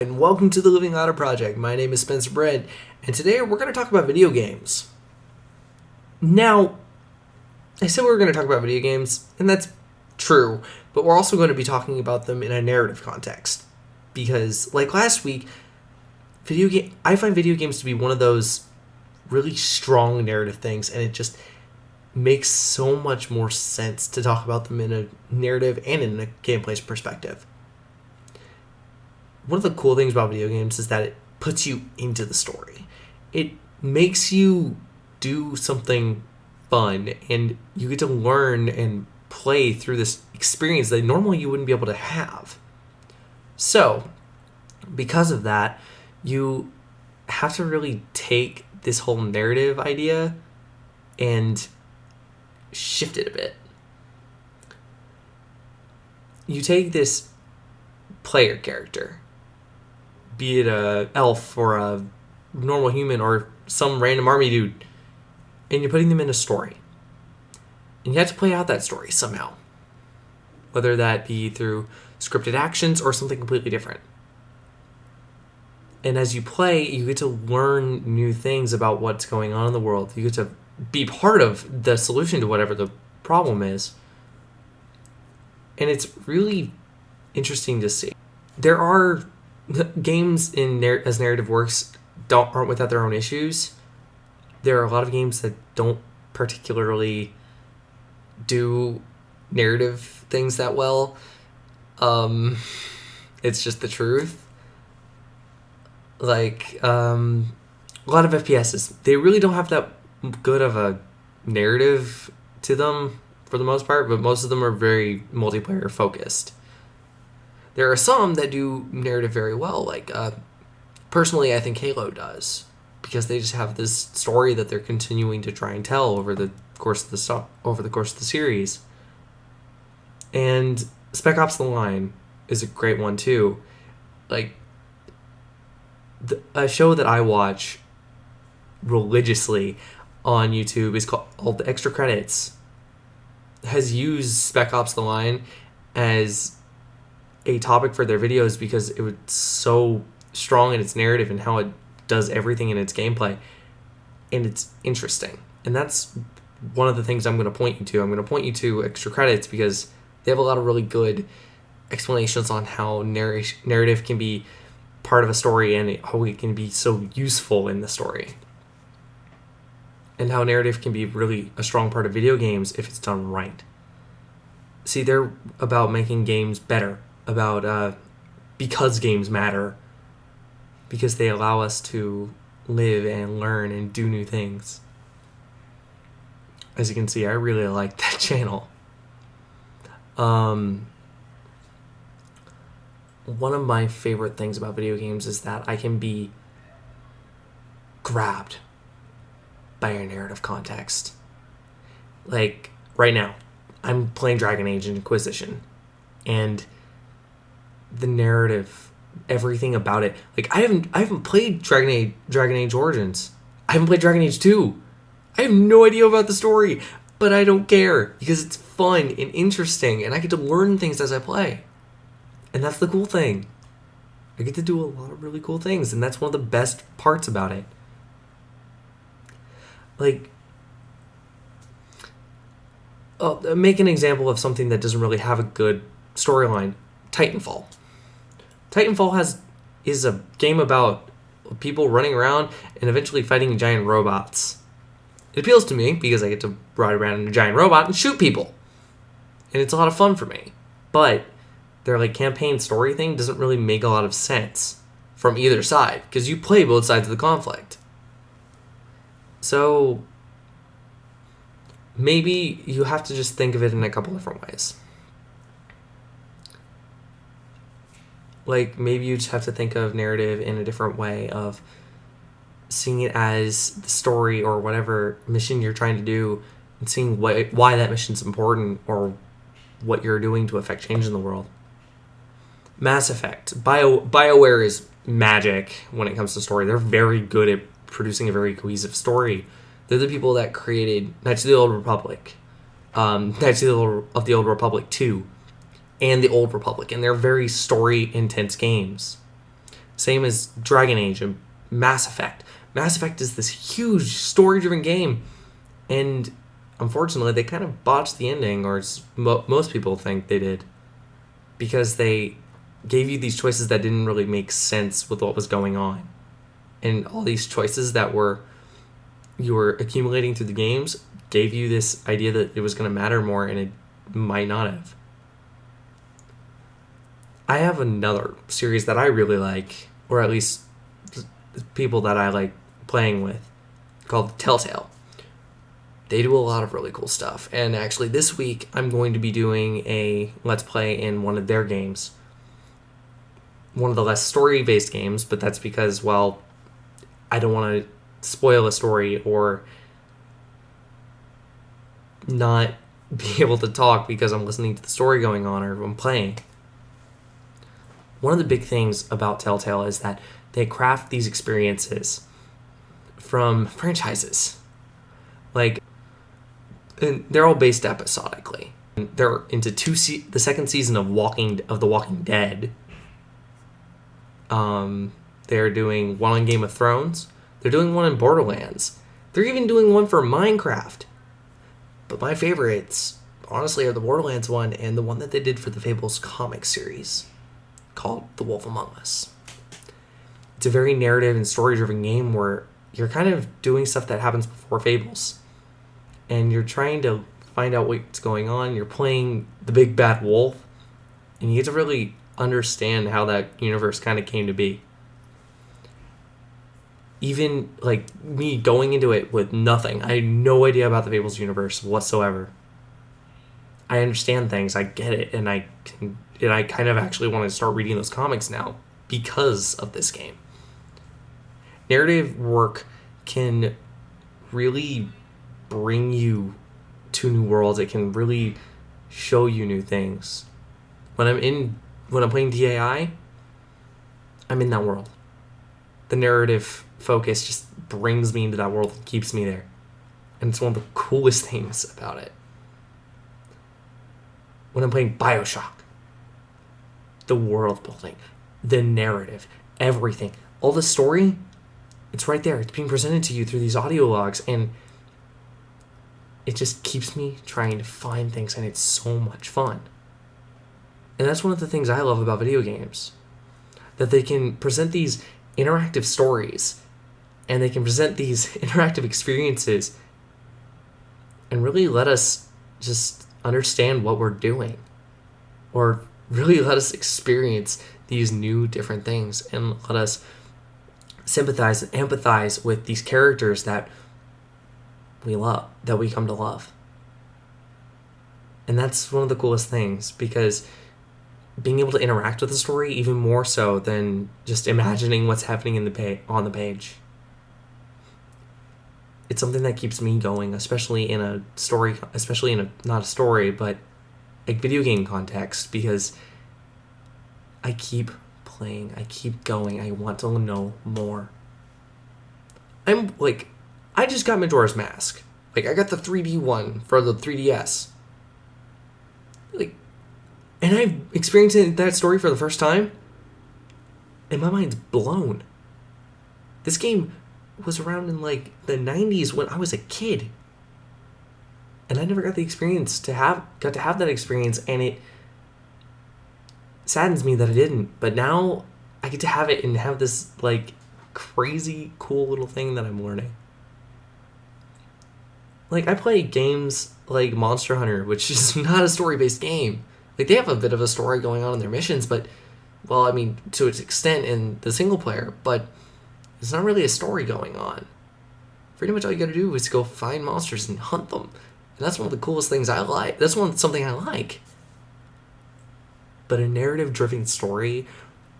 And welcome to the Living Ladder Project. My name is Spencer Brent, and today we're going to talk about video games. Now, I said we were going to talk about video games, and that's true, but we're also going to be talking about them in a narrative context. Because, like last week, I find video games to be one of those really strong narrative things, and it just makes so much more sense to talk about them in a narrative and in a gameplay perspective. One of the cool things about video games is that it puts you into the story. It makes you do something fun, and you get to learn and play through this experience that normally you wouldn't be able to have. So, because of that, you have to really take this whole narrative idea and shift it a bit. You take this player character, be it a elf or a normal human or some random army dude, and you're putting them in a story. And you have to play out that story somehow, whether that be through scripted actions or something completely different. And as you play, you get to learn new things about what's going on in the world. You get to be part of the solution to whatever the problem is. And it's really interesting to see. There are games as narrative works aren't without their own issues. There are a lot of games that don't particularly do narrative things that well. It's just the truth. Like a lot of FPSs, they really don't have that good of a narrative to them for the most part, but most of them are very multiplayer focused. There are some that do narrative very well, like personally I think Halo does, because they just have this story that they're continuing to try and tell over the course of the series. And Spec Ops: The Line is a great one too. Like a show that I watch religiously on YouTube is called The Extra Credits, has used Spec Ops: The Line as a topic for their videos because it was so strong in its narrative and how it does everything in its gameplay, and it's interesting. And that's one of the things I'm going to point you to. I'm going to point you to Extra Credits because they have a lot of really good explanations on how narrative can be part of a story and how it can be so useful in the story, and how narrative can be really a strong part of video games if it's done right. See, they're about making games better, about because games matter, because they allow us to live and learn and do new things. As you can see, I really like that channel. One of my favorite things about video games is that I can be grabbed by a narrative context. Like right now, I'm playing Dragon Age Inquisition, and the narrative, everything about it. Like I haven't played Dragon Age Origins. I haven't played Dragon Age 2. I have no idea about the story, but I don't care because it's fun and interesting, and I get to learn things as I play. And that's the cool thing. I get to do a lot of really cool things, and that's one of the best parts about it. Like, make an example of something that doesn't really have a good storyline. Titanfall. Titanfall is a game about people running around and eventually fighting giant robots. It appeals to me because I get to ride around in a giant robot and shoot people. And it's a lot of fun for me. But their like campaign story thing doesn't really make a lot of sense from either side, because you play both sides of the conflict. So maybe you have to just think of it in a couple different ways. Like maybe you just have to think of narrative in a different way of seeing it as the story or whatever mission you're trying to do, and seeing why that mission's important or what you're doing to affect change in the world. Mass Effect. BioWare is magic when it comes to story. They're very good at producing a very cohesive story. They're the people that created Knights of the Old Republic, Knights of the Old Republic 2, and the Old Republic, and they're very story-intense games. Same as Dragon Age and Mass Effect. Mass Effect is this huge story-driven game, and unfortunately, they kind of botched the ending, or most people think they did, because they gave you these choices that didn't really make sense with what was going on. And all these choices that you were accumulating through the games gave you this idea that it was going to matter more, and it might not have. I have another series that I really like, or at least people that I like playing with, called Telltale. They do a lot of really cool stuff. And actually this week I'm going to be doing a Let's Play in one of their games. One of the less story-based games, but that's because, well, I don't want to spoil a story or not be able to talk because I'm listening to the story going on or I'm playing. One of the big things about Telltale is that they craft these experiences from franchises. Like, and they're all based episodically. They're into the second season of The Walking Dead. They're doing one on Game of Thrones. They're doing one in Borderlands. They're even doing one for Minecraft. But my favorites, honestly, are the Borderlands one and the one that they did for the Fables comic series called The Wolf Among Us. It's a very narrative and story-driven game where you're kind of doing stuff that happens before Fables. And you're trying to find out what's going on. You're playing the big bad wolf. And you get to really understand how that universe kind of came to be. Even, like, me going into it with nothing. I had no idea about the Fables universe whatsoever. I understand things. I get it. And I kind of actually want to start reading those comics now because of this game. Narrative work can really bring you to new worlds. It can really show you new things. When I'm playing DAI, I'm in that world. The narrative focus just brings me into that world and keeps me there. And it's one of the coolest things about it. When I'm playing BioShock, the world building, the narrative, everything, all the story, it's right there. It's being presented to you through these audio logs, and it just keeps me trying to find things, and it's so much fun. And that's one of the things I love about video games, that they can present these interactive stories, and they can present these interactive experiences, and really let us just understand what we're doing, or really let us experience these new different things, and let us sympathize and empathize with these characters that we love, that we come to love. And that's one of the coolest things, because being able to interact with the story even more so than just imagining what's happening on the page. It's something that keeps me going, especially in a story, not a story, but a video game context, because I keep playing, I keep going, I want to know more. I just got Majora's Mask. I got the 3D one for the 3DS. And I'm experiencing that story for the first time, and my mind's blown. This game was around in the 90s when I was a kid, and I never got the experience to have that experience, and it saddens me that I didn't. But now I get to have it and have this crazy cool little thing that I'm learning. I play games like Monster Hunter, which is not a story-based game. They have a bit of a story going on in their missions, but, well, I mean, to its extent in the single player, but it's not really a story going on. Pretty much all you gotta do is go find monsters and hunt them. And that's one of the coolest things I like. That's something I like. But a narrative-driven story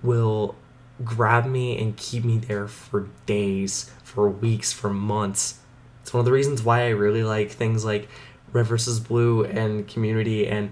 will grab me and keep me there for days, for weeks, for months. It's one of the reasons why I really like things like Red vs. Blue and Community and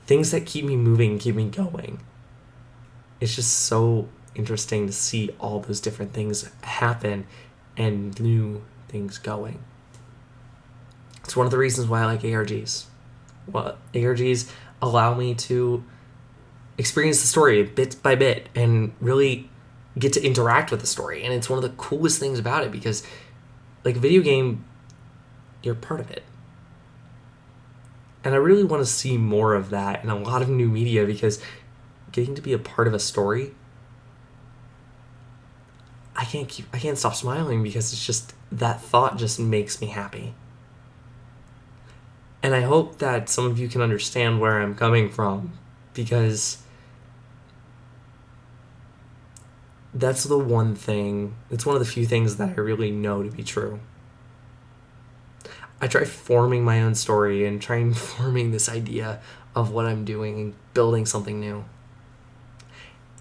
things that keep me moving, keep me going. It's just so interesting to see all those different things happen and new things going. It's one of the reasons why I like ARGs. Well, ARGs allow me to experience the story bit by bit and really get to interact with the story. And it's one of the coolest things about it because, like, a video game, you're part of it. And I really want to see more of that in a lot of new media because getting to be a part of a story, I can't stop smiling because it's just, that thought just makes me happy. And I hope that some of you can understand where I'm coming from, because that's the one thing, it's one of the few things that I really know to be true. I try forming my own story and trying forming this idea of what I'm doing and building something new.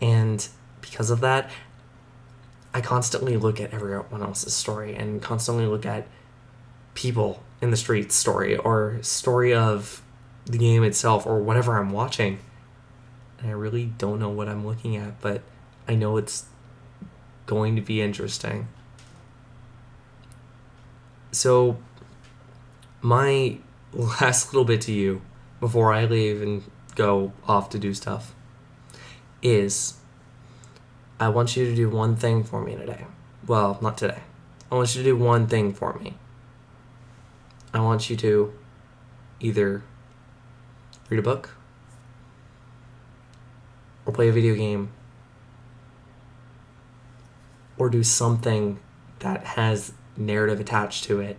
And because of that, I constantly look at everyone else's story and constantly look at people in the streets story or story of the game itself or whatever I'm watching. And I really don't know what I'm looking at, but I know it's going to be interesting. So my last little bit to you before I leave and go off to do stuff is I want you to do one thing for me today. Well, not today. I want you to do one thing for me. I want you to either read a book or play a video game or do something that has narrative attached to it.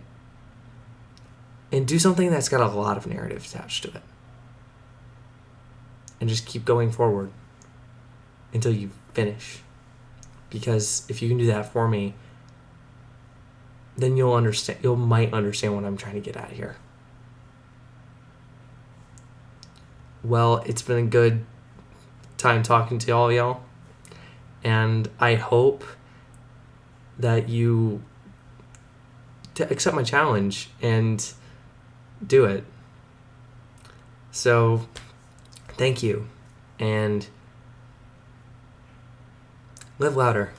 And do something that's got a lot of narrative attached to it. And just keep going forward until you finish. Because if you can do that for me, then you might understand what I'm trying to get at here. Well, it's been a good time talking to all y'all. And I hope that you accept my challenge and do it. So, thank you. And live louder.